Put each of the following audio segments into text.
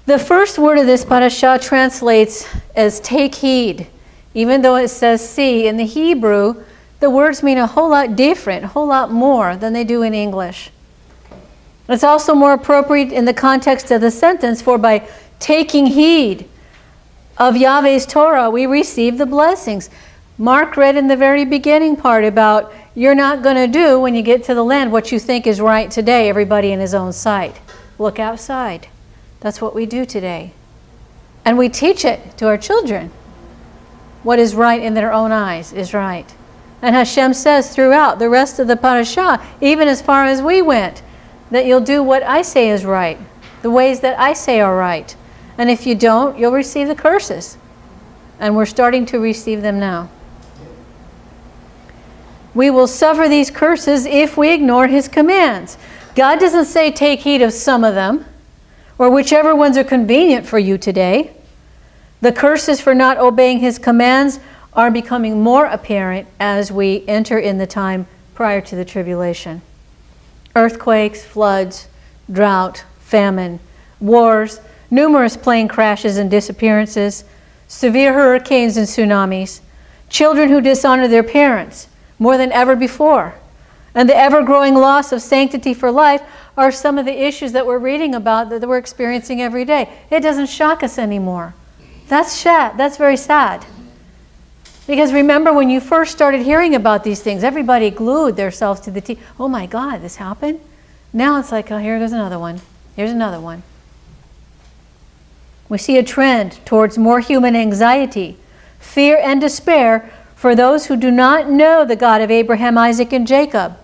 The first word of this parashah translates as take heed. Even though it says see, in the Hebrew, the words mean a whole lot different, a whole lot more than they do in English. It's also more appropriate in the context of the sentence, for by taking heed of Yahweh's Torah, we receive the blessings. Mark read in the very beginning part about you're not going to do when you get to the land what you think is right today, everybody in his own sight. Look outside. That's what we do today. And we teach it to our children. What is right in their own eyes is right. And Hashem says throughout the rest of the parashah, even as far as we went, that you'll do what I say is right, the ways that I say are right. And if you don't, you'll receive the curses. And we're starting to receive them now. We will suffer these curses if we ignore his commands. God doesn't say take heed of some of them, or whichever ones are convenient for you today. The curses for not obeying his commands are becoming more apparent as we enter in the time prior to the tribulation. Earthquakes, floods, drought, famine, wars, numerous plane crashes and disappearances, severe hurricanes and tsunamis, children who dishonor their parents more than ever before, and the ever-growing loss of sanctity for life are some of the issues that we're reading about that we're experiencing every day. It doesn't shock us anymore. That's sad. That's very sad. Because remember when you first started hearing about these things, everybody glued themselves to the TV. Oh my God, this happened? Now it's like, oh, here goes another one. Here's another one. We see a trend towards more human anxiety, fear, and despair for those who do not know the God of Abraham, Isaac, and Jacob.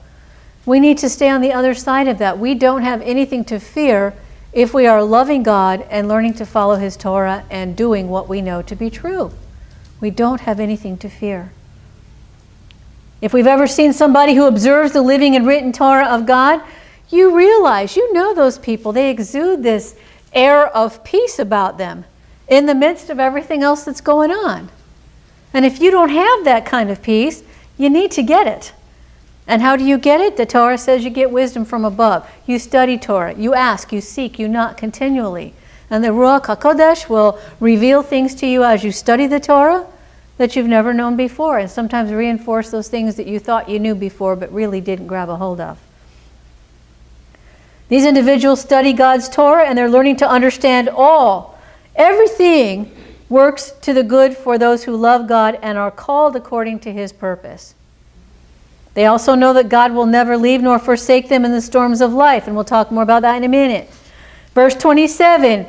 We need to stay on the other side of that. We don't have anything to fear if we are loving God and learning to follow his Torah and doing what we know to be true. We don't have anything to fear. If we've ever seen somebody who observes the living and written Torah of God, you realize, you know those people. They exude this air of peace about them in the midst of everything else that's going on. And if you don't have that kind of peace, you need to get it. And how do you get it? The Torah says you get wisdom from above. You study Torah. You ask, you seek, you knock continually. And the Ruach HaKodesh will reveal things to you as you study the Torah that you've never known before, and sometimes reinforce those things that you thought you knew before but really didn't grab a hold of. These individuals study God's Torah and they're learning to understand everything works to the good for those who love God and are called according to his purpose. They also know that God will never leave nor forsake them in the storms of life, and we'll talk more about that in a minute. Verse 27,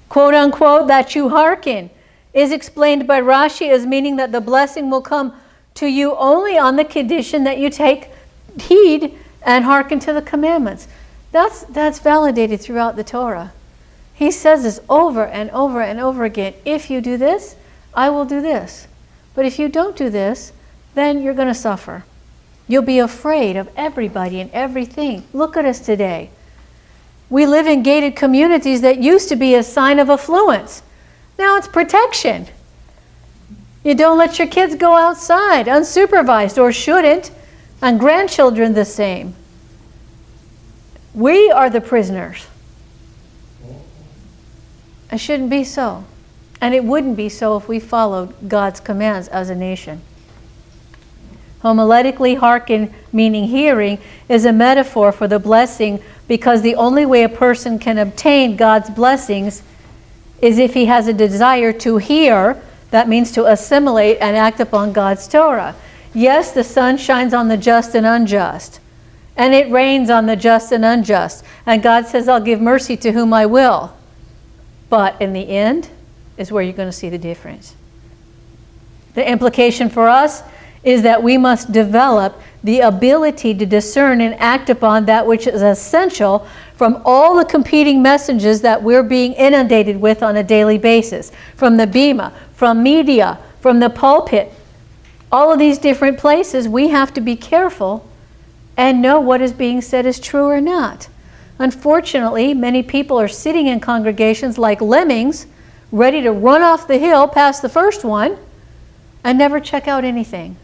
quote unquote, that you hearken, is explained by Rashi as meaning that the blessing will come to you only on the condition that you take heed and hearken to the commandments. That's validated throughout the Torah. He says this over and over and over again. If you do this, I will do this. But if you don't do this, then you're going to suffer. You'll be afraid of everybody and everything. Look at us today. We live in gated communities that used to be a sign of affluence. Now it's protection. You don't let your kids go outside unsupervised, or shouldn't, and grandchildren the same. We are the prisoners. It shouldn't be so. And it wouldn't be so if we followed God's commands as a nation. Homiletically, hearken, meaning hearing, is a metaphor for the blessing, because the only way a person can obtain God's blessings is if he has a desire to hear. That means to assimilate and act upon God's Torah. Yes, the sun shines on the just and unjust, and it rains on the just and unjust. And God says, I'll give mercy to whom I will. But in the end is where you're going to see the difference. The implication for us is that we must develop the ability to discern and act upon that which is essential from all the competing messages that we're being inundated with on a daily basis. From the bima, from media, from the pulpit. All of these different places, we have to be careful and know what is being said is true or not. Unfortunately, many people are sitting in congregations like lemmings, ready to run off the hill past the first one and never check out anything.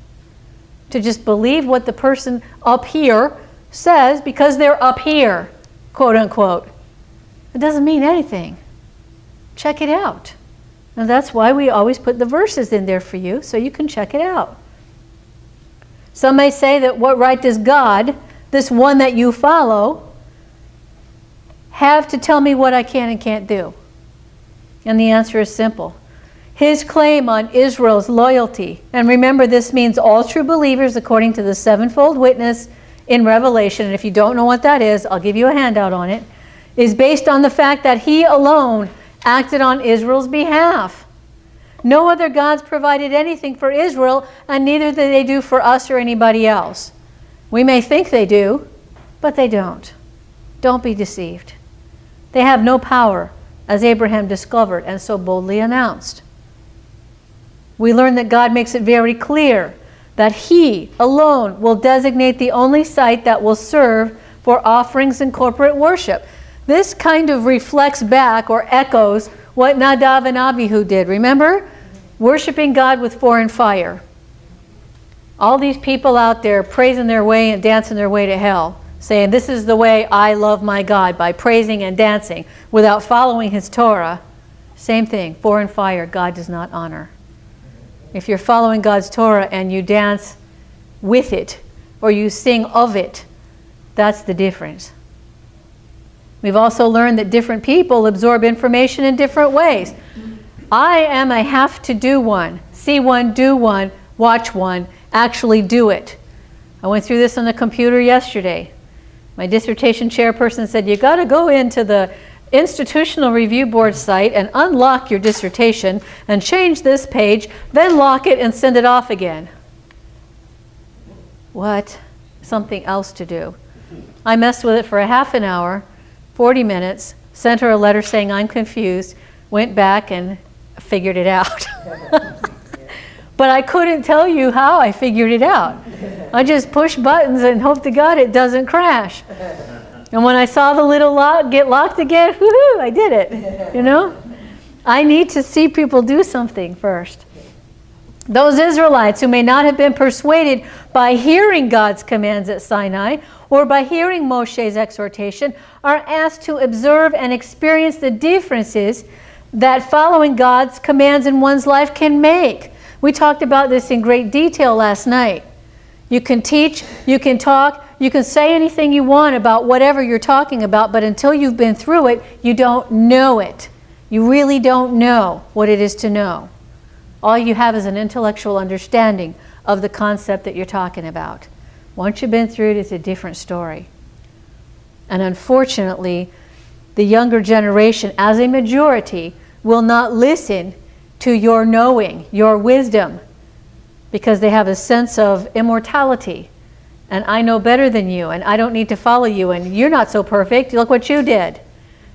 To just believe what the person up here says because they're up here, quote unquote. It doesn't mean anything. Check it out. And that's why we always put the verses in there for you, so you can check it out. Some may say that what right does God, this one that you follow, have to tell me what I can and can't do? And the answer is simple. His claim on Israel's loyalty, and remember this means all true believers according to the sevenfold witness in Revelation, and if you don't know what that is, I'll give you a handout on it, is based on the fact that he alone acted on Israel's behalf. No other gods provided anything for Israel, and neither do they do for us or anybody else. We may think they do, but they don't. Don't be deceived. They have no power, as Abraham discovered and so boldly announced. We learn that God makes it very clear that he alone will designate the only site that will serve for offerings and corporate worship. This kind of reflects back or echoes what Nadav and Abihu did. Remember? Worshiping God with foreign fire. All these people out there praising their way and dancing their way to hell, saying this is the way I love my God, by praising and dancing without following his Torah. Same thing, foreign fire God does not honor. If you're following God's Torah and you dance with it or you sing of it, that's the difference. We've also learned that different people absorb information in different ways. I am a have to do one, see one, do one, watch one, actually do it. I went through this on the computer yesterday. My dissertation chairperson said, you got to go into the Institutional Review Board site and unlock your dissertation and change this page, then lock it and send it off again. What? Something else to do. I messed with it for a half an hour, 40 minutes, sent her a letter saying I'm confused, went back and figured it out. But I couldn't tell you how I figured it out. I just push buttons and hope to God it doesn't crash. And when I saw the little lock get locked again, woohoo, I did it. You know? I need to see people do something first. Those Israelites who may not have been persuaded by hearing God's commands at Sinai or by hearing Moshe's exhortation are asked to observe and experience the differences that following God's commands in one's life can make. We talked about this in great detail last night. You can teach, you can talk, you can say anything you want about whatever you're talking about, but until you've been through it, you don't know it. You really don't know what it is to know. All you have is an intellectual understanding of the concept that you're talking about. Once you've been through it, it's a different story. And unfortunately, the younger generation, as a majority, will not listen to your knowing, your wisdom, because they have a sense of immortality. And I know better than you, and I don't need to follow you, and you're not so perfect. Look what you did.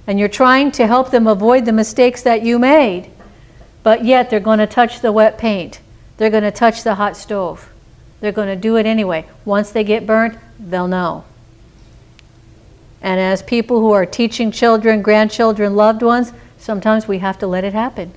And you're trying to help them avoid the mistakes that you made. But yet they're going to touch the wet paint. They're going to touch the hot stove. They're going to do it anyway. Once they get burnt, they'll know. And as people who are teaching children, grandchildren, loved ones, sometimes we have to let it happen.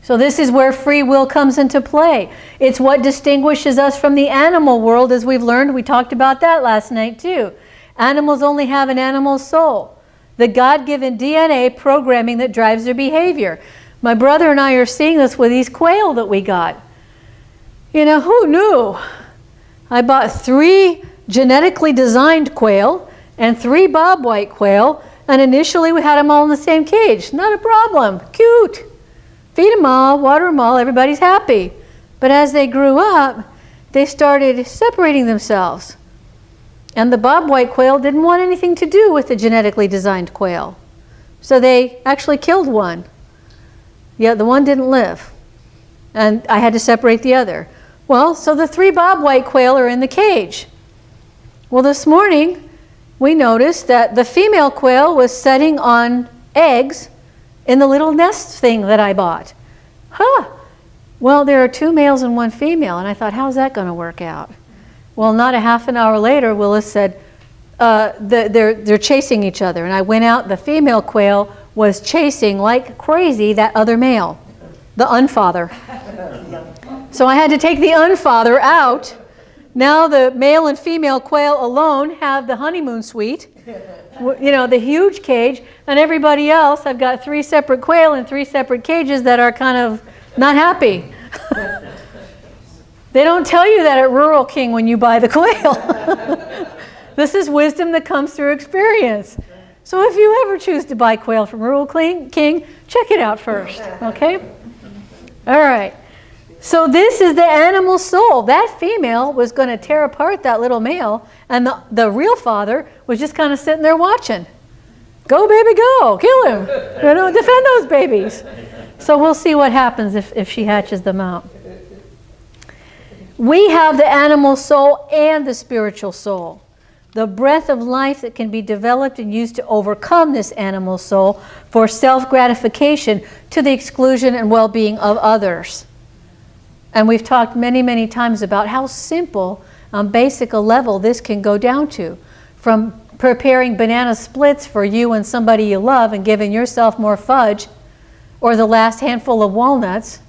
So this is where free will comes into play. It's what distinguishes us from the animal world, as we've learned. We talked about that last night too. Animals only have an animal soul, the God-given DNA programming that drives their behavior. My brother and I are seeing this with these quail that we got. You know, who knew? I bought 3 genetically designed quail and 3 bobwhite quail, and initially we had them all in the same cage. Not a problem. Cute. Feed them all, water them all, everybody's happy. But as they grew up, they started separating themselves. And the bobwhite quail didn't want anything to do with the genetically designed quail. So they actually killed one. Yet the one didn't live. And I had to separate the other. Well, so the 3 bobwhite quail are in the cage. Well, this morning, we noticed that the female quail was setting on eggs in the little nest thing that I bought. Well, there are 2 males and 1 female, and I thought, how's that going to work out? Well, not a half an hour later, Willis said, they're chasing each other. And I went out, the female quail was chasing like crazy that other male, the unfather. So I had to take the unfather out. Now the male and female quail alone have the honeymoon suite. the huge cage, and everybody else, I've got 3 separate quail in 3 separate cages that are kind of not happy. They don't tell you that at Rural King when you buy the quail. This is wisdom that comes through experience. So if you ever choose to buy quail from Rural King, check it out first, okay? All right. So this is the animal soul. That female was going to tear apart that little male, and the real father was just kind of sitting there watching. Go, baby, go. Kill him. Defend those babies. So we'll see what happens if she hatches them out. We have the animal soul and the spiritual soul. The breath of life that can be developed and used to overcome this animal soul for self-gratification to the exclusion and well-being of others. And we've talked many, many times about how simple, on basic a level, this can go down to. From preparing banana splits for you and somebody you love and giving yourself more fudge, or the last handful of walnuts,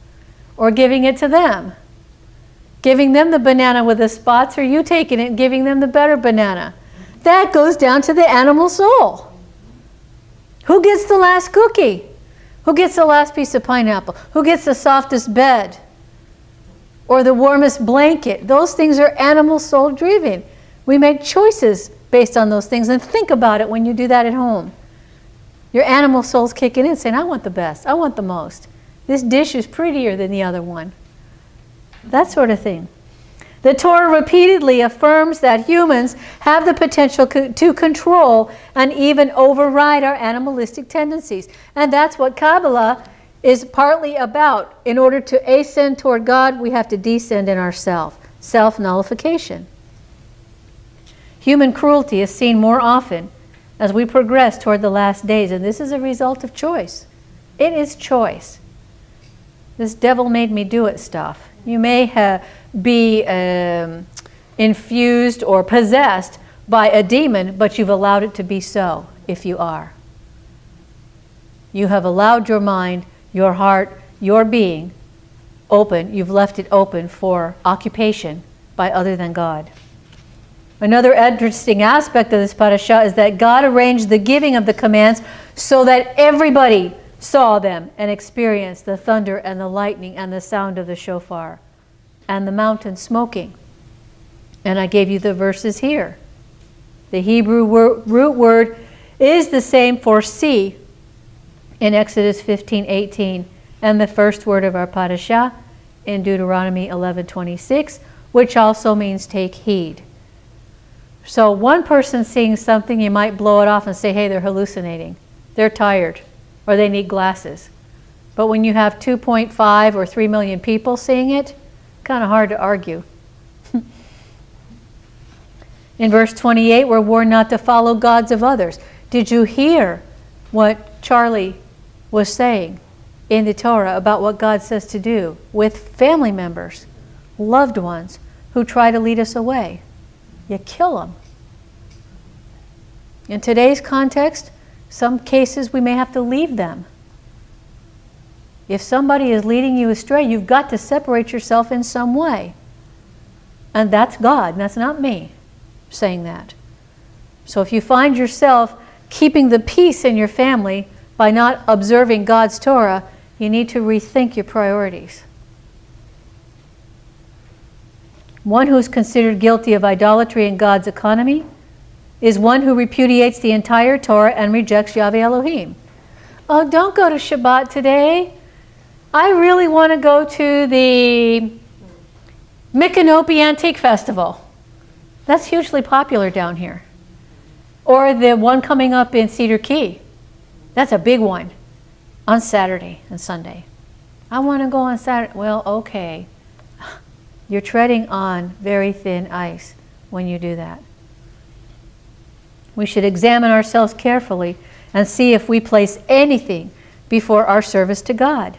or giving it to them. Giving them the banana with the spots, or you taking it and giving them the better banana. That goes down to the animal soul. Who gets the last cookie? Who gets the last piece of pineapple? Who gets the softest bed? Or the warmest blanket? Those things are animal soul driven. We make choices based on those things, and think about it when you do that at home. Your animal soul's kicking in saying, I want the best, I want the most. This dish is prettier than the other one. That sort of thing. The Torah repeatedly affirms that humans have the potential to control and even override our animalistic tendencies. And that's what Kabbalah is partly about. In order to ascend toward God, we have to descend in ourselves. Self-nullification. Human cruelty is seen more often as we progress toward the last days, and this is a result of choice. It is choice. This devil made me do it stuff. You may be infused or possessed by a demon, but you've allowed it to be so, if you are. You have allowed your mind, your heart, your being open. You've left it open for occupation by other than God. Another interesting aspect of this parashah is that God arranged the giving of the commands so that everybody saw them and experienced the thunder and the lightning and the sound of the shofar and the mountain smoking. And I gave you the verses here. The Hebrew root word is the same for see in Exodus 15:18, and the first word of our parashah in Deuteronomy 11:26, which also means take heed. So one person seeing something, you might blow it off and say, hey, they're hallucinating. They're tired, or they need glasses. But when you have 2.5 or 3 million people seeing it, kind of hard to argue. In verse 28, we're warned not to follow gods of others. Did you hear what Charlie was saying in the Torah about what God says to do with family members, loved ones who try to lead us away? You kill them. In today's context, some cases we may have to leave them. If somebody is leading you astray, you've got to separate yourself in some way. And that's God, and that's not me saying that. So if you find yourself keeping the peace in your family by not observing God's Torah, you need to rethink your priorities. One who is considered guilty of idolatry in God's economy is one who repudiates the entire Torah and rejects Yahweh Elohim. Oh, don't go to Shabbat today. I really want to go to the Micanopy Antique Festival. That's hugely popular down here. Or the one coming up in Cedar Key. That's a big one on Saturday and Sunday. I want to go on Saturday. Well, okay. You're treading on very thin ice when you do that. We should examine ourselves carefully and see if we place anything before our service to God.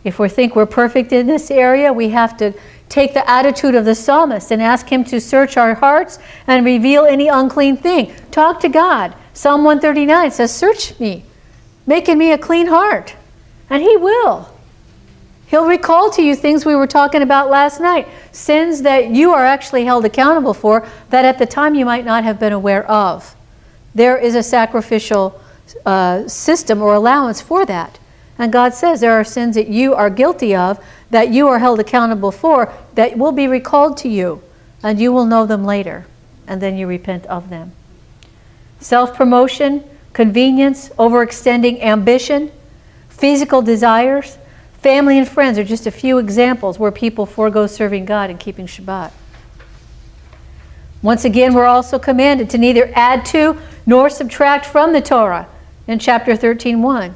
If we think we're perfect in this area, we have to take the attitude of the psalmist and ask him to search our hearts and reveal any unclean thing. Talk to God. Psalm 139 says, search me, make in me a clean heart. And he will. He'll recall to you things we were talking about last night, sins that you are actually held accountable for that at the time you might not have been aware of. There is a sacrificial system or allowance for that. And God says there are sins that you are guilty of, that you are held accountable for, that will be recalled to you, and you will know them later, and then you repent of them. Self-promotion, convenience, overextending ambition, physical desires, family and friends are just a few examples where people forego serving God and keeping Shabbat. Once again, we're also commanded to neither add to nor subtract from the Torah in chapter 13:1.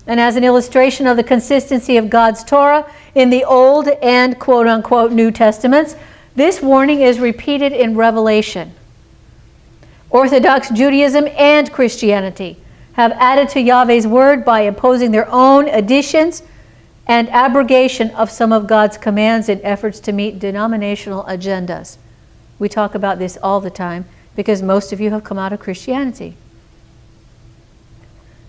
And as an illustration of the consistency of God's Torah in the Old and quote-unquote New Testaments, this warning is repeated in Revelation. Orthodox Judaism and Christianity have added to Yahweh's word by imposing their own additions and abrogation of some of God's commands in efforts to meet denominational agendas. We talk about this all the time because most of you have come out of Christianity.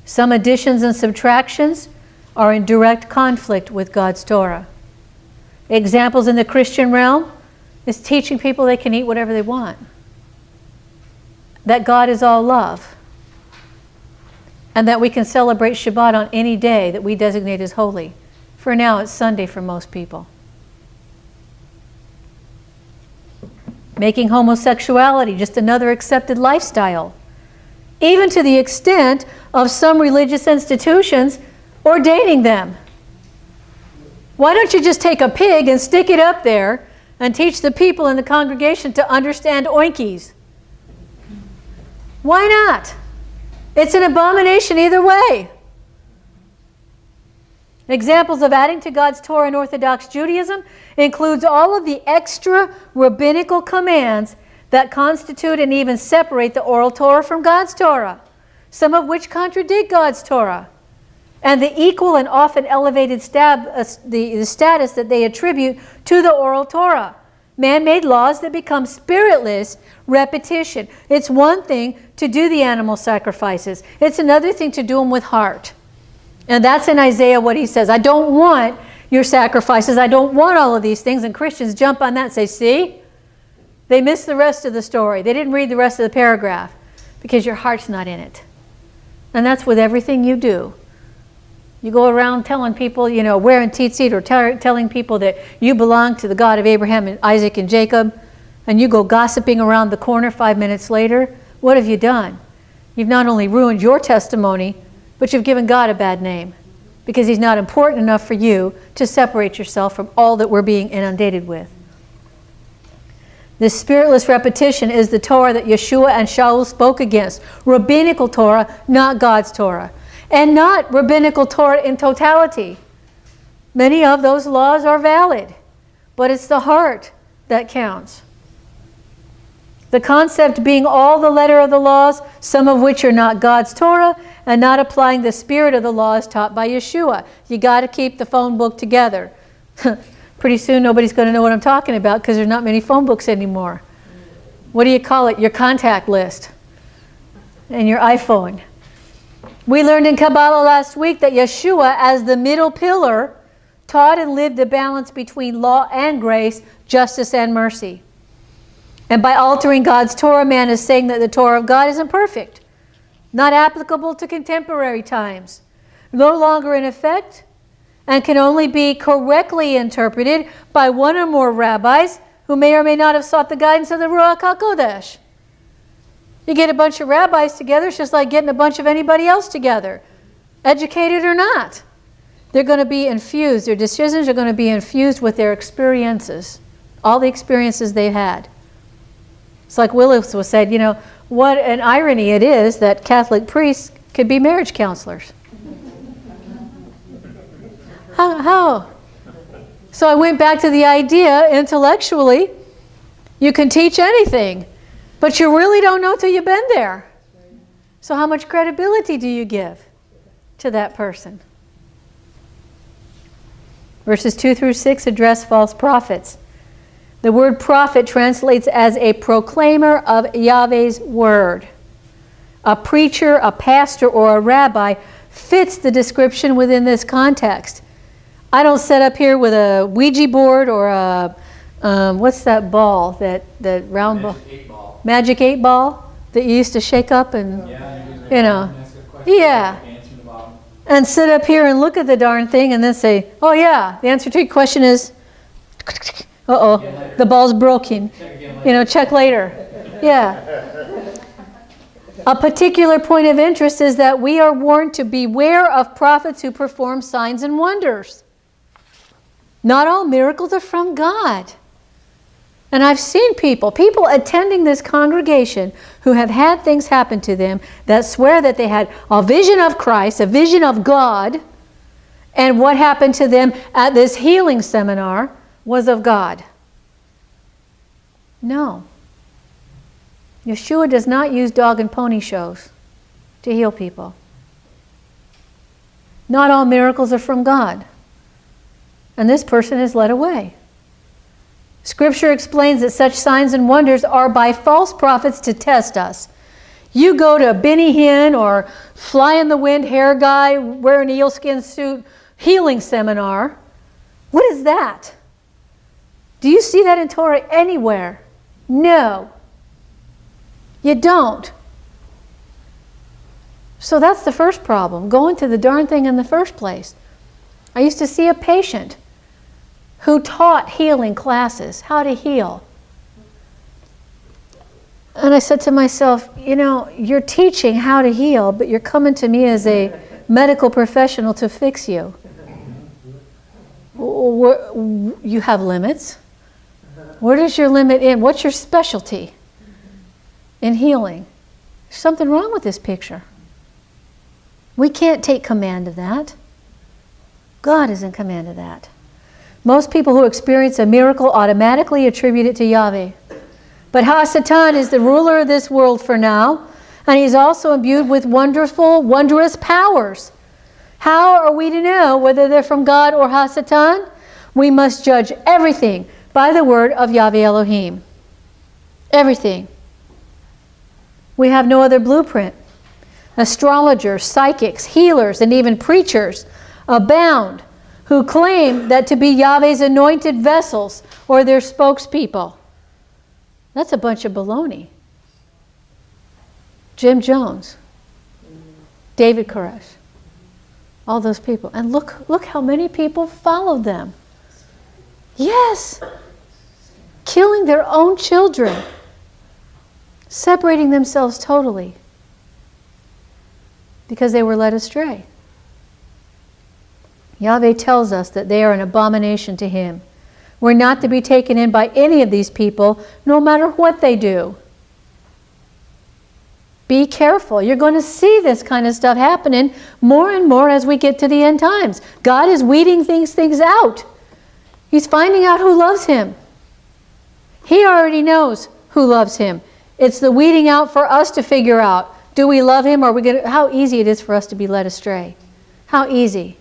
Some additions and subtractions are in direct conflict with God's Torah. Examples in the Christian realm is teaching people they can eat whatever they want. That God is all love. And that we can celebrate Shabbat on any day that we designate as holy. For now, it's Sunday for most people. Making homosexuality just another accepted lifestyle. Even to the extent of some religious institutions ordaining them. Why don't you just take a pig and stick it up there and teach the people in the congregation to understand oinkies? Why not? It's an abomination either way. Examples of adding to God's Torah in Orthodox Judaism includes all of the extra rabbinical commands that constitute and even separate the oral Torah from God's Torah, some of which contradict God's Torah, and the equal and often elevated the status that they attribute to the oral Torah. Man-made laws that become spiritless repetition. It's one thing to do the animal sacrifices. It's another thing to do them with heart. And that's in Isaiah what he says. I don't want your sacrifices. I don't want all of these things. And Christians jump on that and say, see? They missed the rest of the story. They didn't read the rest of the paragraph because your heart's not in it. And that's with everything you do. You go around telling people, wearing tzitzit or telling people that you belong to the God of Abraham and Isaac and Jacob, and you go gossiping around the corner 5 minutes later. What have you done? You've not only ruined your testimony, but you've given God a bad name because he's not important enough for you to separate yourself from all that we're being inundated with. This spiritless repetition is the Torah that Yeshua and Shaul spoke against. Rabbinical Torah, not God's Torah. And not rabbinical Torah in totality. Many of those laws are valid, but it's the heart that counts. The concept being all the letter of the laws, some of which are not God's Torah, and not applying the spirit of the laws taught by Yeshua. You got to keep the phone book together. Pretty soon nobody's going to know what I'm talking about because there's not many phone books anymore. What do you call it? Your contact list and your iPhone. We learned in Kabbalah last week that Yeshua, as the middle pillar, taught and lived the balance between law and grace, justice and mercy. And by altering God's Torah, man is saying that the Torah of God isn't perfect, not applicable to contemporary times, no longer in effect, and can only be correctly interpreted by one or more rabbis who may or may not have sought the guidance of the Ruach HaKodesh. You get a bunch of rabbis together, it's just like getting a bunch of anybody else together, educated or not. They're going to be infused, their decisions are going to be infused with their experiences, all the experiences they've had. It's like Willis was said, what an irony it is that Catholic priests could be marriage counselors. How? So I went back to the idea, intellectually, you can teach anything, but you really don't know till you've been there. So how much credibility do you give to that person? Verses 2 through 6 address false prophets. The word prophet translates as a proclaimer of Yahweh's word. A preacher, a pastor, or a rabbi fits the description within this context. I don't sit up here with a Ouija board or a, what's that ball, that round ball? Magic 8 ball. Magic 8 ball that you used to shake up and, you know, yeah. and sit up here and look at the darn thing and then say, oh yeah, the answer to your question is, uh-oh, the ball's broken. You know, check later. Yeah. A particular point of interest is that we are warned to beware of prophets who perform signs and wonders. Not all miracles are from God. And I've seen people attending this congregation who have had things happen to them that swear that they had a vision of Christ, a vision of God, and what happened to them at this healing seminar was of God. No. Yeshua does not use dog and pony shows to heal people. Not all miracles are from God. And this person is led away. Scripture explains that such signs and wonders are by false prophets to test us. You go to a Benny Hinn or fly in the wind hair guy wearing an eelskin suit healing seminar. What is that? Do you see that in Torah anywhere? No. You don't. So that's the first problem, going to the darn thing in the first place. I used to see a patient who taught healing classes, how to heal. And I said to myself, you know, you're teaching how to heal, but you're coming to me as a medical professional to fix you. You have limits. Where does your limit end? What's your specialty in healing? There's something wrong with this picture. We can't take command of that. God is in command of that. Most people who experience a miracle automatically attribute it to Yahweh. But Ha-Satan is the ruler of this world for now, and he's also imbued with wondrous powers. How are we to know whether they're from God or Ha-Satan? We must judge everything by the word of Yahweh Elohim. Everything. We have no other blueprint. Astrologers, psychics, healers, and even preachers abound who claim that to be Yahweh's anointed vessels or their spokespeople. That's a bunch of baloney. Jim Jones, David Koresh, all those people. And look how many people followed them. Yes. Killing their own children. Separating themselves totally. Because they were led astray. Yahweh tells us that they are an abomination to Him. We're not to be taken in by any of these people, no matter what they do. Be careful. You're going to see this kind of stuff happening more and more as we get to the end times. God is weeding things out. He's finding out who loves Him. He already knows who loves Him. It's the weeding out for us to figure out. Do we love Him, or are we going to, how easy it is for us to be led astray. How easy.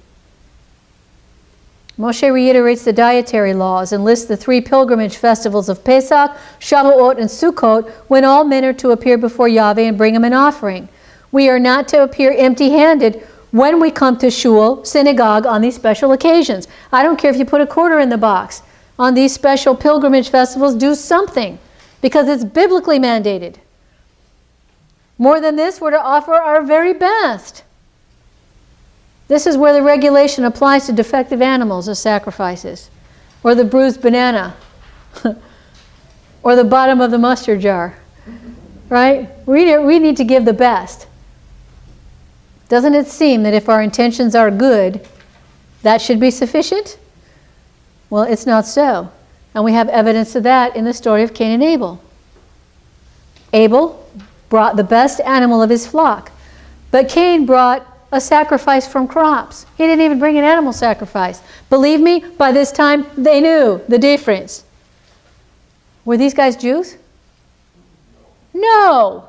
Moshe reiterates the dietary laws and lists the 3 pilgrimage festivals of Pesach, Shavuot, and Sukkot, when all men are to appear before Yahweh and bring Him an offering. We are not to appear empty-handed when we come to shul, synagogue, on these special occasions. I don't care if you put a quarter in the box. On these special pilgrimage festivals, do something, because it's biblically mandated. More than this, we're to offer our very best. This is where the regulation applies to defective animals as sacrifices, or the bruised banana, or the bottom of the mustard jar, right? We need to give the best. Doesn't it seem that if our intentions are good, that should be sufficient? Well, it's not so. And we have evidence of that in the story of Cain and Abel. Abel brought the best animal of his flock, but Cain brought a sacrifice from crops. He didn't even bring an animal sacrifice. Believe me, by this time, they knew the difference. Were these guys Jews? No.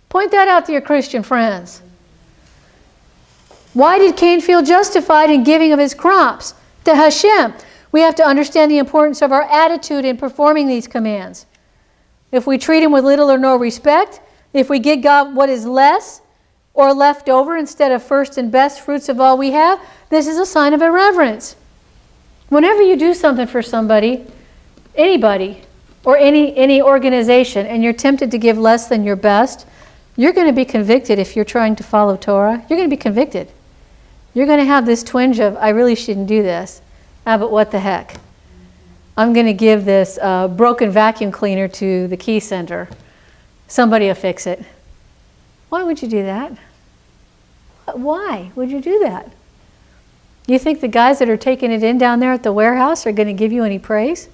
Point that out to your Christian friends. Why did Cain feel justified in giving of his crops to Hashem? We have to understand the importance of our attitude in performing these commands. If we treat Him with little or no respect, if we give God what is less or left over instead of first and best fruits of all we have, this is a sign of irreverence. Whenever you do something for somebody, anybody, or any organization, and you're tempted to give less than your best, You're going to be convicted if you're trying to follow Torah. You're going to be convicted. You're going to have this twinge of, I really shouldn't do this. But what the heck? I'm going to give this broken vacuum cleaner to the key center. Somebody will fix it. Why would you do that? Why would you do that? You think the guys that are taking it in down there at the warehouse are going to give you any praise?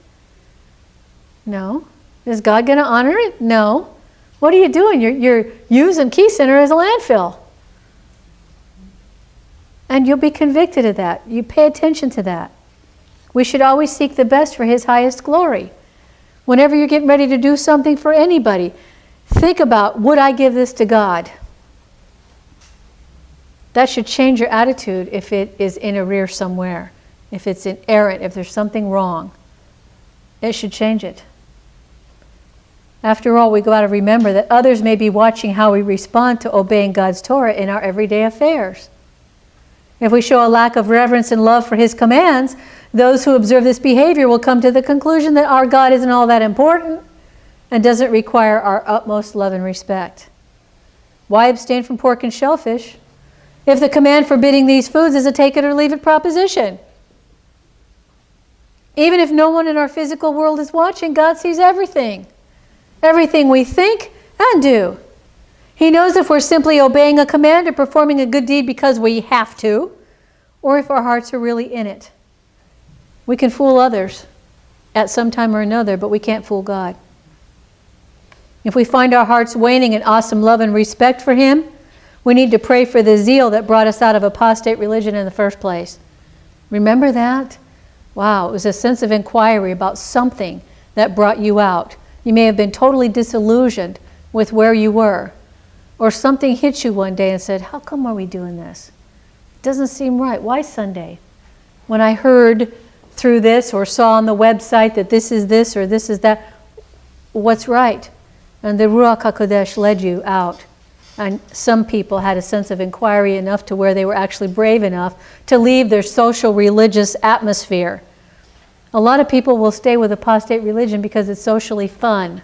No. Is God going to honor it? No. What are you doing? You're using Key Center as a landfill. And you'll be convicted of that. You pay attention to that. We should always seek the best for His highest glory. Whenever you're getting ready to do something for anybody, think about, would I give this to God? That should change your attitude if it is in arrear somewhere, if it's inerrant, if there's something wrong. It should change it. After all, we got to remember that others may be watching how we respond to obeying God's Torah in our everyday affairs. If we show a lack of reverence and love for His commands, those who observe this behavior will come to the conclusion that our God isn't all that important and doesn't require our utmost love and respect. Why abstain from pork and shellfish if the command forbidding these foods is a take it or leave it proposition? Even if no one in our physical world is watching, God sees everything. Everything we think and do. He knows if we're simply obeying a command or performing a good deed because we have to, or if our hearts are really in it. We can fool others at some time or another, but we can't fool God. If we find our hearts waning in awesome love and respect for Him, we need to pray for the zeal that brought us out of apostate religion in the first place. Remember that? Wow, it was a sense of inquiry about something that brought you out. You may have been totally disillusioned with where you were. Or something hit you one day and said, how come are we doing this? It doesn't seem right. Why Sunday? When I heard through this or saw on the website that this is this or this is that, what's right? And the Ruach HaKodesh led you out. And some people had a sense of inquiry enough to where they were actually brave enough to leave their social religious atmosphere. A lot of people will stay with apostate religion because it's socially fun.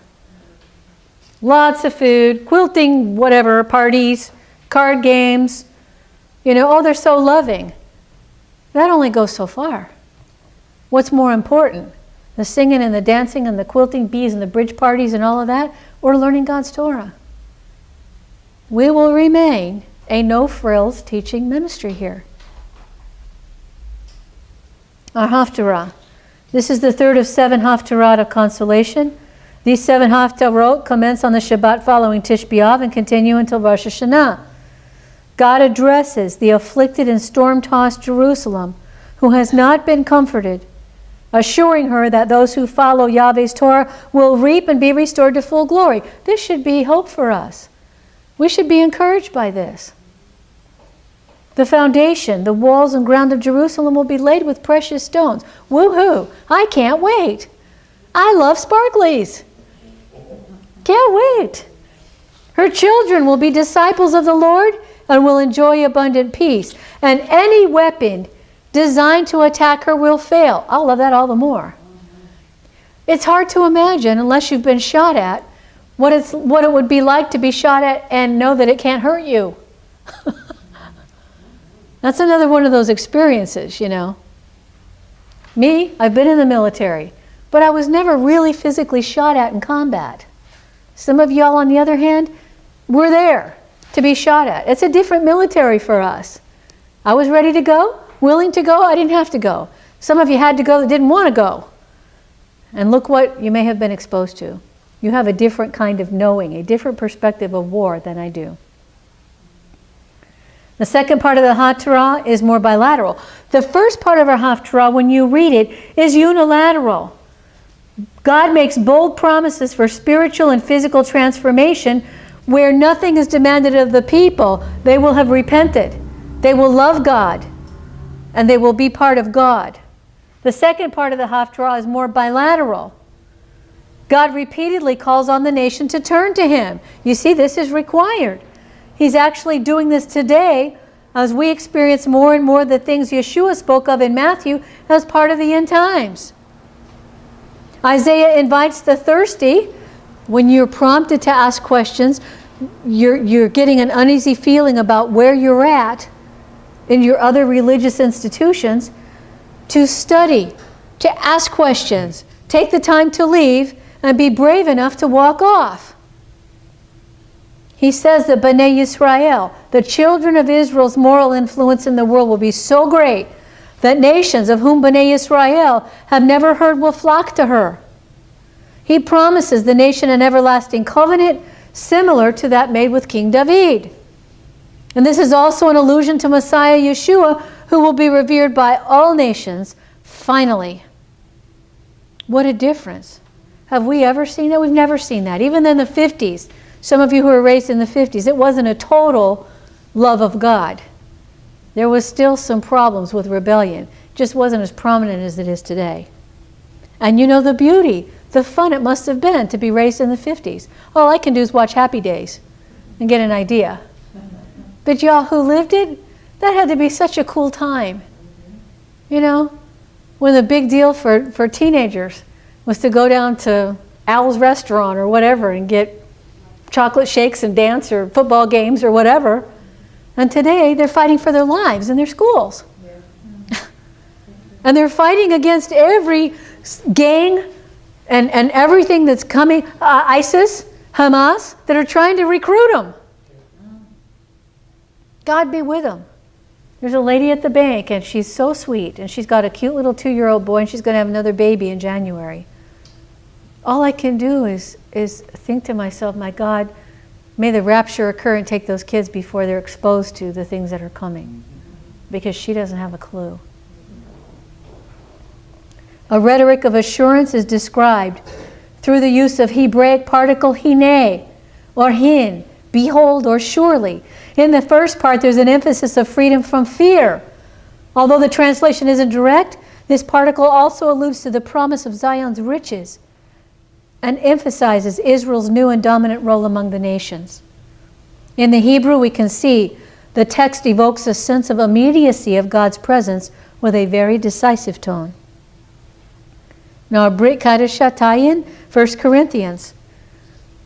Lots of food, quilting, whatever, parties, card games. Oh, they're so loving. That only goes so far. What's more important? The singing and the dancing and the quilting bees and the bridge parties and all of that, or learning God's Torah? We will remain a no-frills teaching ministry here. Our Haftarah. This is the third of 7 Haftarah of consolation. These 7 Haftarot commence on the Shabbat following Tish B'Av and continue until Rosh Hashanah. God addresses the afflicted and storm-tossed Jerusalem who has not been comforted, assuring her that those who follow Yahweh's Torah will reap and be restored to full glory. This should be hope for us. We should be encouraged by this. The foundation, the walls and ground of Jerusalem will be laid with precious stones. Woohoo! I can't wait. I love sparklies. Can't wait. Her children will be disciples of the Lord and will enjoy abundant peace. And any weapon designed to attack her will fail. I'll love that all the more. It's hard to imagine, unless you've been shot at, what it would be like to be shot at and know that it can't hurt you. That's another one of those experiences, Me, I've been in the military, but I was never really physically shot at in combat. Some of y'all, on the other hand, were there to be shot at. It's a different military for us. I was ready to go, willing to go, I didn't have to go. Some of you had to go that didn't want to go. And look what you may have been exposed to. You have a different kind of knowing, a different perspective of war than I do. The second part of the Haftarah is more bilateral. The first part of our Haftarah, when you read it, is unilateral. God makes bold promises for spiritual and physical transformation where nothing is demanded of the people. They will have repented. They will love God. And they will be part of God. The second part of the Haftarah is more bilateral. God repeatedly calls on the nation to turn to Him. You see, this is required. He's actually doing this today as we experience more and more the things Yeshua spoke of in Matthew as part of the end times. Isaiah invites the thirsty, when you're prompted to ask questions, you're getting an uneasy feeling about where you're at in your other religious institutions, to study, to ask questions, take the time to leave, and be brave enough to walk off. He says that Bnei Yisrael, the children of Israel's moral influence in the world, will be so great that nations of whom Bnei Yisrael have never heard will flock to her. He promises the nation an everlasting covenant similar to that made with King David. And this is also an allusion to Messiah Yeshua, who will be revered by all nations finally. What a difference. Have we ever seen that? We've never seen that. Even in the 50s, some of you who were raised in the 50s, it wasn't a total love of God. There was still some problems with rebellion. It just wasn't as prominent as it is today. And you know the beauty, the fun it must have been to be raised in the 50s. All I can do is watch Happy Days and get an idea. But y'all who lived it, that had to be such a cool time. You know, when the big deal for teenagers was to go down to Al's restaurant or whatever and get chocolate shakes and dance or football games or whatever. And today they're fighting for their lives in their schools. Yeah. And they're fighting against every gang and everything that's coming, ISIS, Hamas, that are trying to recruit them. God be with them. There's a lady at the bank, and she's so sweet, and she's got a cute little 2-year-old boy, and she's going to have another baby in January. All I can do is think to myself, my God, may the rapture occur and take those kids before they're exposed to the things that are coming, because she doesn't have a clue. A rhetoric of assurance is described through the use of Hebraic particle hine or hin, behold or surely. In the first part, there's an emphasis of freedom from fear. Although the translation isn't direct, this particle also alludes to the promise of Zion's riches and emphasizes Israel's new and dominant role among the nations. In the Hebrew, we can see the text evokes a sense of immediacy of God's presence with a very decisive tone. Now, Brit Kadesha Tayin, 1 Corinthians.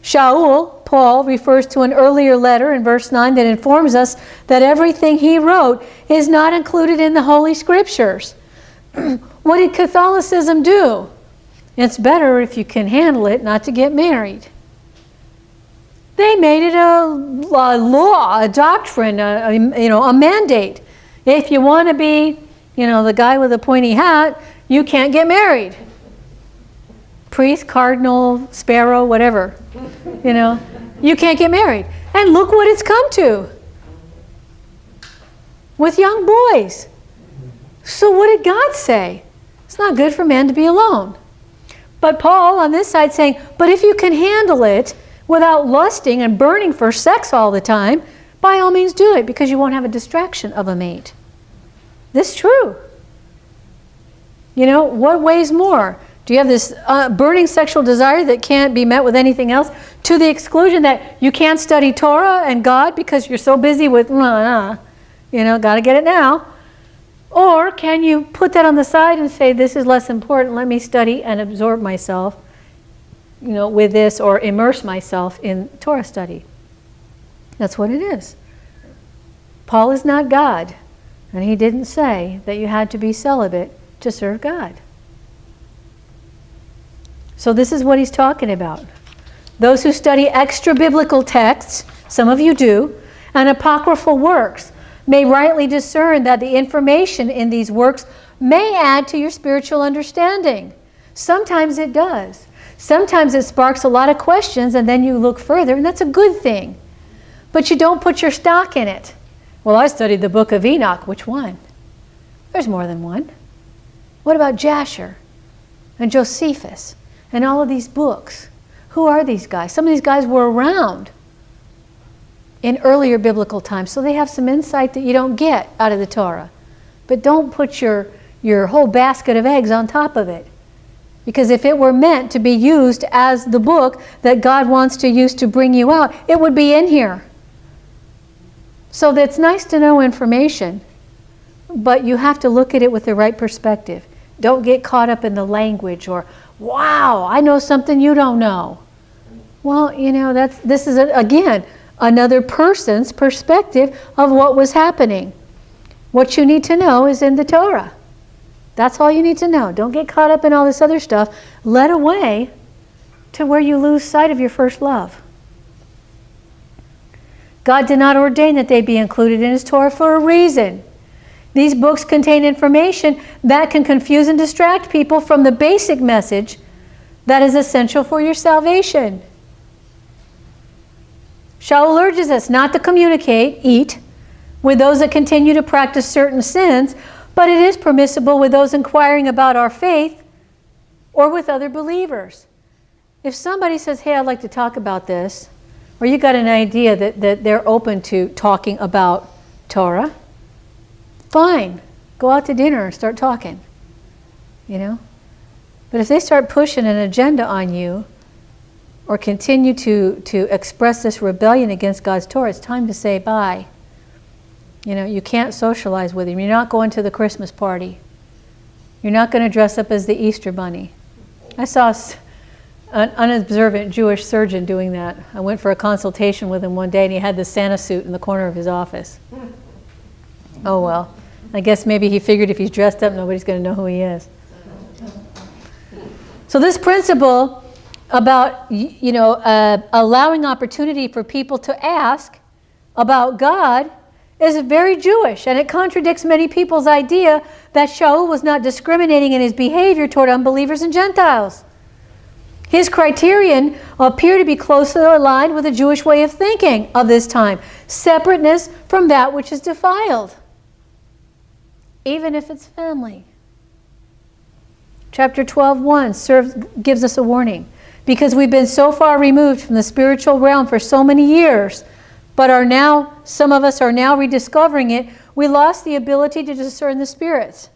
Shaul, Paul, refers to an earlier letter in verse 9 that informs us that everything he wrote is not included in the Holy Scriptures. What did Catholicism do? It's better if you can handle it not to get married. They made it a law, a doctrine, a mandate. If you want to be, the guy with the pointy hat, you can't get married. Priest, cardinal, sparrow, whatever. You can't get married. And look what it's come to with young boys. So what did God say? It's not good for man to be alone. But Paul on this side saying, but if you can handle it without lusting and burning for sex all the time, by all means do it, because you won't have a distraction of a mate. This is true. What weighs more? Do you have this burning sexual desire that can't be met with anything else, to the exclusion that you can't study Torah and God because you're so busy with, got to get it now? Or can you put that on the side and say, this is less important, let me study and absorb myself, with this, or immerse myself in Torah study? That's what it is. Paul is not God, and he didn't say that you had to be celibate to serve God. So this is what he's talking about. Those who study extra biblical texts, some of you do, and apocryphal works, may rightly discern that the information in these works may add to your spiritual understanding. Sometimes it does. Sometimes it sparks a lot of questions, and then you look further, and that's a good thing. But you don't put your stock in it. Well, I studied the book of Enoch. Which one? There's more than one. What about Jasher and Josephus and all of these books? Who are these guys? Some of these guys were around in earlier biblical times, so they have some insight that you don't get out of the Torah. But don't put your whole basket of eggs on top of it. Because if it were meant to be used as the book that God wants to use to bring you out, it would be in here. So it's nice to know information, but you have to look at it with the right perspective. Don't get caught up in the language or, wow, I know something you don't know. Well, this is, again, another person's perspective of what was happening. What you need to know is in the Torah. That's all you need to know. Don't get caught up in all this other stuff, led away to where you lose sight of your first love. God did not ordain that they be included in His Torah for a reason. These books contain information that can confuse and distract people from the basic message that is essential for your salvation. Shaul urges us not to communicate, eat, with those that continue to practice certain sins, but it is permissible with those inquiring about our faith or with other believers. If somebody says, hey, I'd like to talk about this, or you got an idea that they're open to talking about Torah, fine. Go out to dinner and start talking. You know? But if they start pushing an agenda on you or continue to express this rebellion against God's Torah, it's time to say bye. You know, you can't socialize with him. You're not going to the Christmas party. You're not going to dress up as the Easter bunny. I saw an unobservant Jewish surgeon doing that. I went for a consultation with him one day and he had the Santa suit in the corner of his office. Oh well. I guess maybe he figured if he's dressed up, nobody's going to know who he is. So this principle about, allowing opportunity for people to ask about God is very Jewish, and it contradicts many people's idea that Shaul was not discriminating in his behavior toward unbelievers and Gentiles. His criterion appear to be closely aligned with the Jewish way of thinking of this time. Separateness from that which is defiled, even if it's family. Chapter 12:1 gives us a warning. Because we've been so far removed from the spiritual realm for so many years, but some of us are now rediscovering it, we lost the ability to discern the spirits.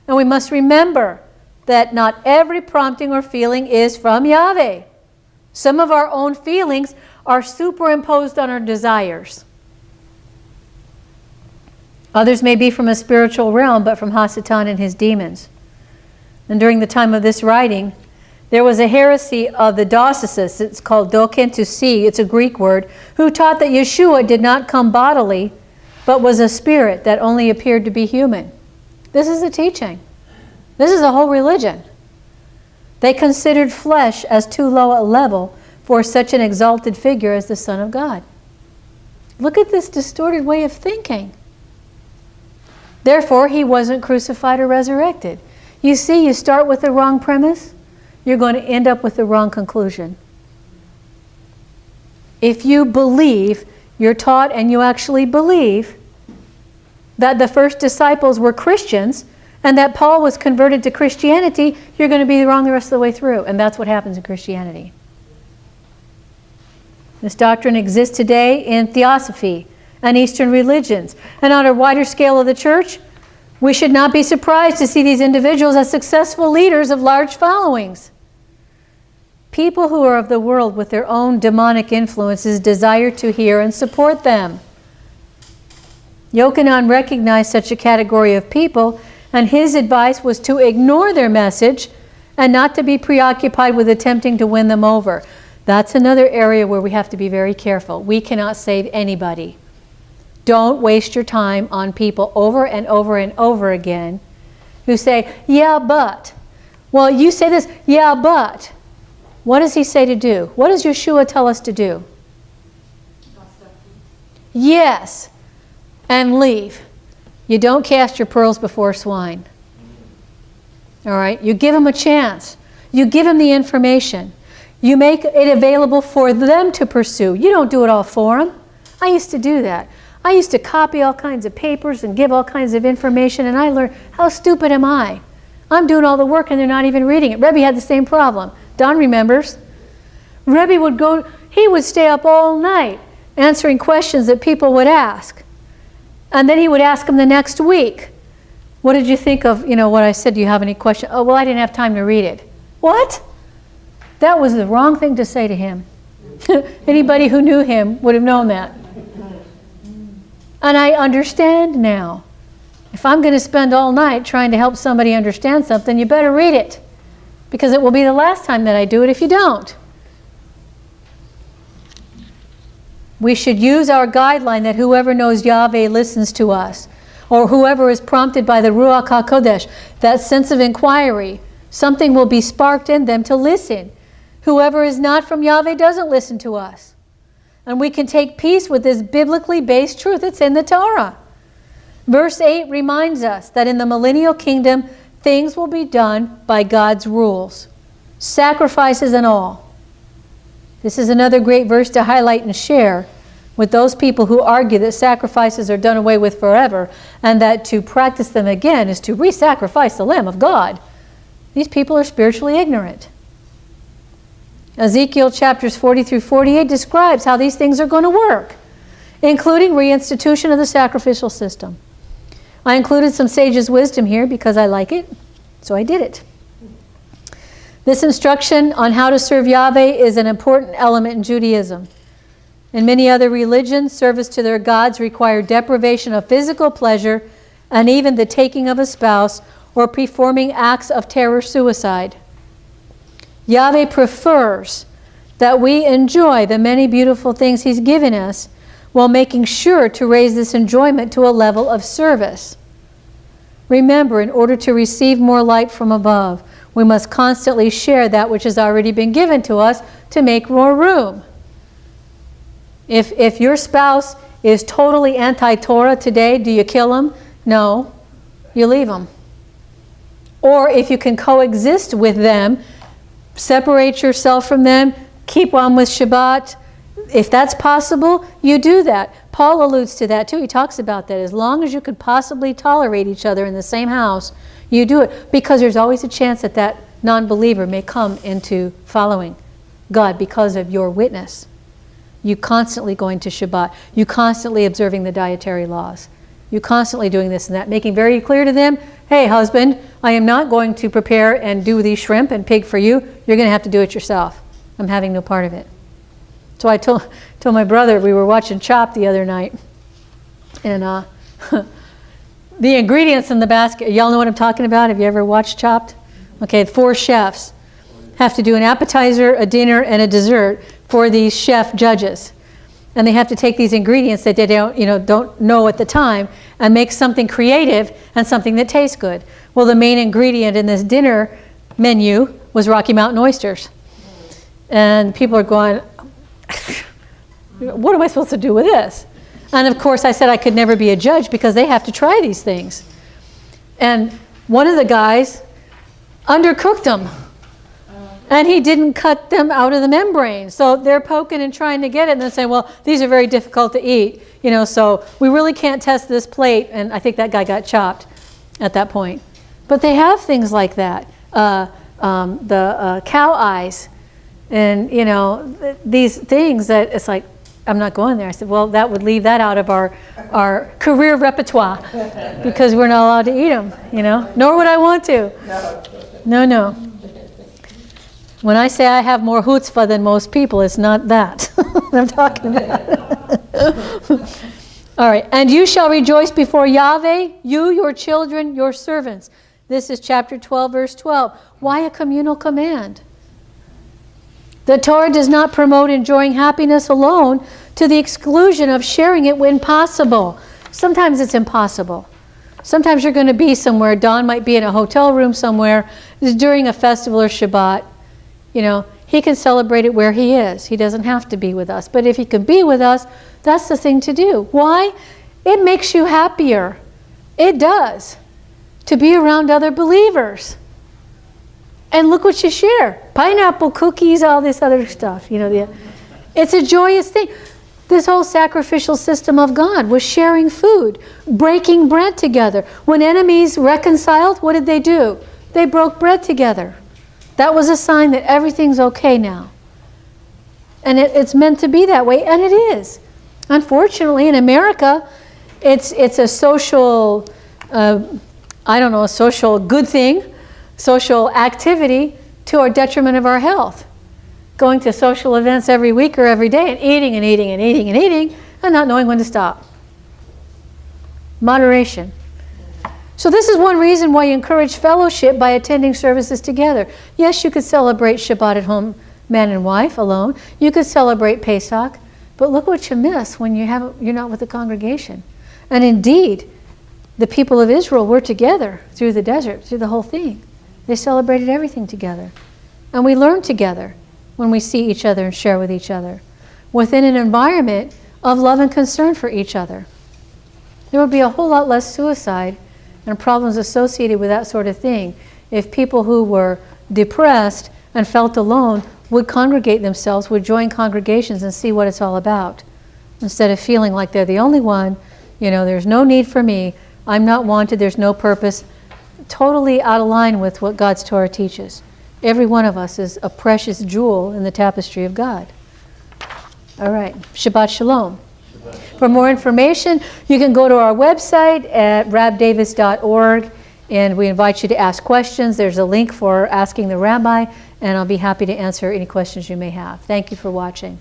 And we must remember that not every prompting or feeling is from Yahweh. Some of our own feelings are superimposed on our desires. Others may be from a spiritual realm, but from Hasatan and his demons. And during the time of this writing, there was a heresy of the Docetists, it's called dokentusi, it's a Greek word, who taught that Yeshua did not come bodily, but was a spirit that only appeared to be human. This is a teaching. This is a whole religion. They considered flesh as too low a level for such an exalted figure as the Son of God. Look at this distorted way of thinking. Therefore, he wasn't crucified or resurrected. You see, you start with the wrong premise, you're going to end up with the wrong conclusion. If you believe, you're taught and you actually believe that the first disciples were Christians and that Paul was converted to Christianity, you're going to be wrong the rest of the way through. And that's what happens in Christianity. This doctrine exists today in theosophy and Eastern religions. And on a wider scale of the church, we should not be surprised to see these individuals as successful leaders of large followings. People who are of the world with their own demonic influences desire to hear and support them. Yochanan recognized such a category of people, and his advice was to ignore their message and not to be preoccupied with attempting to win them over. That's another area where we have to be very careful. We cannot save anybody. Don't waste your time on people over and over and over again who say, yeah, but. Well, you say this, yeah, but. What does he say to do? What does Yeshua tell us to do? Yes, and leave. You don't cast your pearls before swine. All right? You give them a chance. You give them the information. You make it available for them to pursue. You don't do it all for them. I used to do that. I used to copy all kinds of papers and give all kinds of information, and I learned, how stupid am I? I'm doing all the work and they're not even reading it. Rebbe had the same problem. Don remembers. Rebbe he would stay up all night answering questions that people would ask. And then he would ask them the next week. What did you think of, what I said? Do you have any questions? Oh, well, I didn't have time to read it. What? That was the wrong thing to say to him. Anybody who knew him would have known that. And I understand now. If I'm going to spend all night trying to help somebody understand something, you better read it. Because it will be the last time that I do it if you don't. We should use our guideline that whoever knows Yahweh listens to us, or whoever is prompted by the Ruach HaKodesh, that sense of inquiry, something will be sparked in them to listen. Whoever is not from Yahweh doesn't listen to us. And we can take peace with this biblically based truth. It's in the Torah. Verse 8 reminds us that in the millennial kingdom, things will be done by God's rules, sacrifices and all. This is another great verse to highlight and share with those people who argue that sacrifices are done away with forever and that to practice them again is to re-sacrifice the Lamb of God. These people are spiritually ignorant. Ezekiel chapters 40 through 48 describes how these things are going to work, including reinstitution of the sacrificial system. I included some sage's wisdom here because I like it, so I did it. This instruction on how to serve Yahweh is an important element in Judaism. In many other religions, service to their gods required deprivation of physical pleasure and even the taking of a spouse or performing acts of terror suicide. Yahweh prefers that we enjoy the many beautiful things He's given us while making sure to raise this enjoyment to a level of service. Remember, in order to receive more light from above, we must constantly share that which has already been given to us to make more room. If your spouse is totally anti-Torah today, do you kill him? No, you leave him. Or if you can coexist with them, separate yourself from them, keep on with Shabbat. If that's possible, you do that. Paul alludes to that too. He talks about that. As long as you could possibly tolerate each other in the same house, you do it. Because there's always a chance that that non-believer may come into following God because of your witness. You constantly going to Shabbat. You constantly observing the dietary laws. You constantly doing this and that, making very clear to them, hey, husband, I am not going to prepare and do these shrimp and pig for you. You're going to have to do it yourself. I'm having no part of it. So I told my brother, we were watching Chopped the other night, and the ingredients in the basket, y'all know what I'm talking about? Have you ever watched Chopped? Okay, 4 chefs have to do an appetizer, a dinner, and a dessert for these chef judges. And they have to take these ingredients that they don't know at the time and make something creative and something that tastes good. Well, the main ingredient in this dinner menu was Rocky Mountain oysters. And people are going, what am I supposed to do with this? And of course I said I could never be a judge because they have to try these things. And one of the guys undercooked them. And he didn't cut them out of the membrane. So they're poking and trying to get it and then saying, well, these are very difficult to eat. So we really can't test this plate. And I think that guy got chopped at that point. But they have things like that. The cow eyes and, these things that it's like, I'm not going there. I said, well, that would leave that out of our career repertoire because we're not allowed to eat them, nor would I want to. No. When I say I have more chutzpah than most people, it's not that I'm talking about. All right. And you shall rejoice before Yahweh, you, your children, your servants. This is chapter 12, verse 12. Why a communal command? The Torah does not promote enjoying happiness alone to the exclusion of sharing it when possible. Sometimes it's impossible. Sometimes you're going to be somewhere. Don might be in a hotel room somewhere during a festival or Shabbat. He can celebrate it where he is. He doesn't have to be with us. But if he can be with us, that's the thing to do. Why? It makes you happier. It does. To be around other believers. And look what you share. Pineapple cookies, all this other stuff. It's a joyous thing. This whole sacrificial system of God was sharing food, breaking bread together. When enemies reconciled, what did they do? They broke bread together. That was a sign that everything's okay now. And it's meant to be that way, and it is. Unfortunately, in America, it's a social, a social good thing, social activity to our detriment of our health. Going to social events every week or every day and eating and eating and eating and eating and not knowing when to stop. Moderation. So this is one reason why you encourage fellowship by attending services together. Yes, you could celebrate Shabbat at home, man and wife, alone. You could celebrate Pesach. But look what you miss when you're not with the congregation. And indeed, the people of Israel were together through the desert, through the whole thing. They celebrated everything together. And we learn together when we see each other and share with each other, within an environment of love and concern for each other. There would be a whole lot less suicide and problems associated with that sort of thing if people who were depressed and felt alone would congregate themselves, would join congregations and see what it's all about. Instead of feeling like they're the only one, there's no need for me, I'm not wanted, there's no purpose. Totally out of line with what God's Torah teaches. Every one of us is a precious jewel in the tapestry of God. All right, Shabbat Shalom. For more information, you can go to our website at rabdavis.org, and we invite you to ask questions. There's a link for asking the rabbi, and I'll be happy to answer any questions you may have. Thank you for watching.